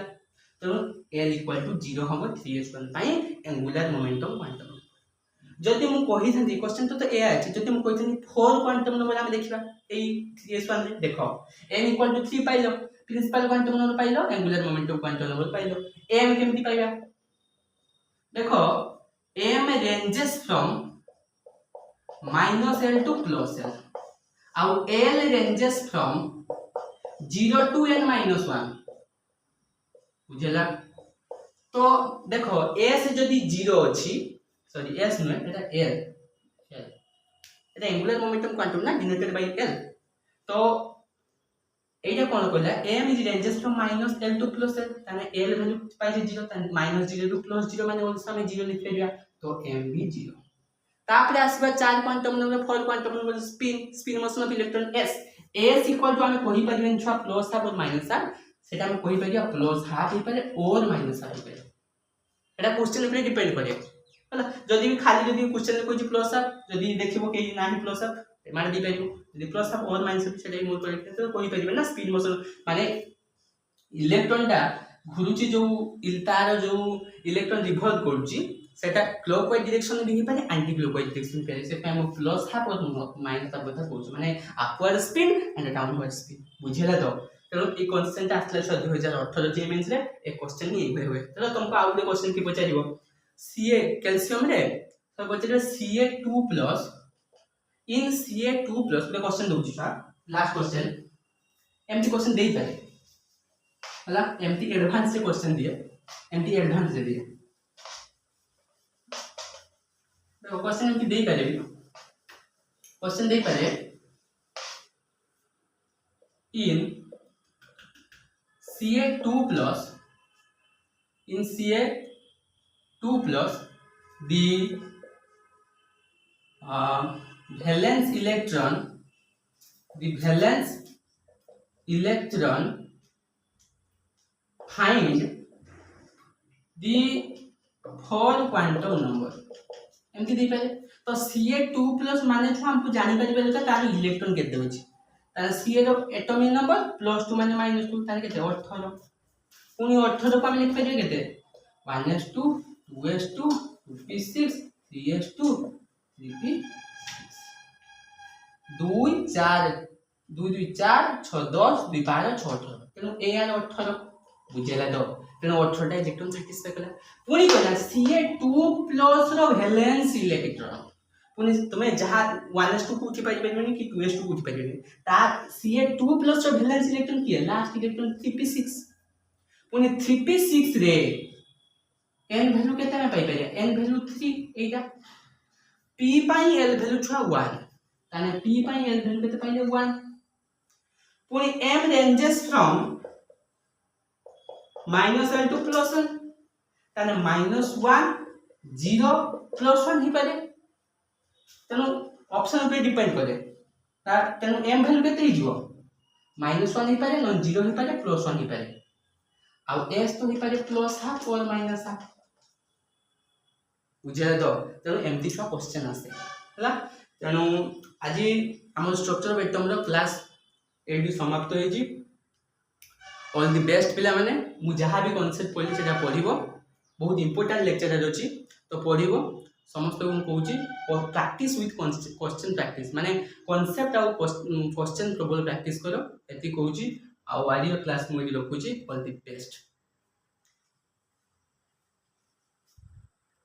तेनो l equal to 0 हम 3s1 पाई एंगुलर मोमेंटम क्वांटम जति मु कहि थंती क्वेश्चन तो ए अछि जति मु कहि थंती 4 क्वांटम नंबर हम देखिबा एई 3s1 रे देखो n equal to 3 पाइलो प्रिंसिपल क्वांटम नंबर पाइलो एंगुलर मोमेंटम क्वांटम नंबर पाइलो m केमति पाइबा देखो m ranges from -l to +l आउ l ranges from 0 to n - 1 बुझला तो देखो s जदी 0 अछि सॉरी s न एटा l এটা एंगुलर मोमेंटम क्वांटम ना डिनोटेड बाय l तो এইটা কোন কইলা m is ranges from -l to +l তাহলে l ভ্যালু পাইছে 0 তাহলে -0 টু +0 মানে অলসো আমি 0 লিখে দিয়া তো m भी 0 তারপরে আসবা 4 quantum number 4 quantum number spin motion of electron s equal to আমি কই পারিবেন ছুয়া plus half or minus half সেটা আমি কই পারিয়া প্লাস হাফ হই পারে অর মাইনাস হাফ হই পারে এটা কোশ্চেন উপরে ডিপেন্ড করে হলা যদি খালি যদি কোশ্চেন কইছি প্লাস হাফ যদি দেখিবো কে নাই প্লাস হাফ মানে দি পাইবো যদি plus half or minus half সেটাই মোর করে তো কই পারিবে না স্পিড মোশন মানে ইলেকট্রনটা ঘুরুচি जो তার जो ইলেকট্রন রিভলভ করুচি সেটা ক্লকওয়াইজ ডাইরেকশন রে হি পারে অ্যান্টি ক্লকওয়াইজ ডাইরেকশন পারে সেটা আমি plus half or minus half কথা কইছি মানে upward speed and downward speed বুঝিলা তো चलो এই কনস্ট্যান্ট আসলে 2018 জেএমএনস রে এই কোশ্চেন নি এই होय चलो तुमको आउ दे क्वेश्चन की पचारिबो Ca कैल्शियम रे तो पचारिबो Ca2+ इन Ca2+ पे क्वेश्चन दोची छा लास्ट क्वेश्चन एमटी क्वेश्चन देई पारे हला एमटी एडवांस से क्वेश्चन दिए एमटी एडवांस दे दिए तो क्वेश्चन एमटी देई पारे क्वेश्चन देई पारे इन Ca2+ in Ca2+ the valence electron find the 4 quantum number एमती दे पारे तो Ca2+ माने छ हमको जानि परिबे त तार इलेक्ट्रॉन केते होछि तार Ca रो एटॉमिक नंबर +2 माने -2 तार केते 18 पुनी 18 को हम लिख परिबे केते 1s2 2s2 2p6 3s2 3p6 2 4 2 2 4 6 10 2 12 6 18 तेनु ए आर 18 बुझेला तो तेनु 18 टा इलेक्ट्रॉन सैटिस्फाई कला पुनी कहला Ca2+ रो वैलेंस इलेक्ट्रॉन पुनी तुमे जहा 1s2 को उठी पाइबेनी कि 2s2 को उठी पाइबेनी ता Ca2+ रो वैलेंस इलेक्ट्रॉन की है लास्ट इलेक्ट्रॉन 3p6 पुनी 3p6 रे n वैल्यू केते में पाइ पारे n वैल्यू 3 एटा p पाई l वैल्यू छुआ 1 ताने p पाई l वैल्यू केते पाइले 1 पुनी m ranges from -l to +l ताने -1 0 +1 ही पारे तेनु ऑप्शन पे डिपेंड करे ता तेनु m वैल्यू केते ही जिवो -1 ही पारे न 0 ही पारे +1 ही पारे आ s तो ही पारे +1/2 और -1/2 बुझे तो तेनु एमती छ क्वेश्चन आसे हला तेनु आज हमर स्ट्रक्चर ऑफ एटम रो क्लास एडी समाप्त होई जी ऑल द बेस्ट पिला माने मु जहा भी कांसेप्ट पढली सेटा पढिबो बहुत इंपोर्टेंट लेक्चर अछि तो पढिबो समस्त को कहूची प्रैक्टिस विथ क्वेश्चन प्रैक्टिस माने कांसेप्ट और क्वेश्चन प्रॉब्लम प्रैक्टिस करो एती कहूची आ वाली क्लास मु रखुची ऑल द बेस्ट।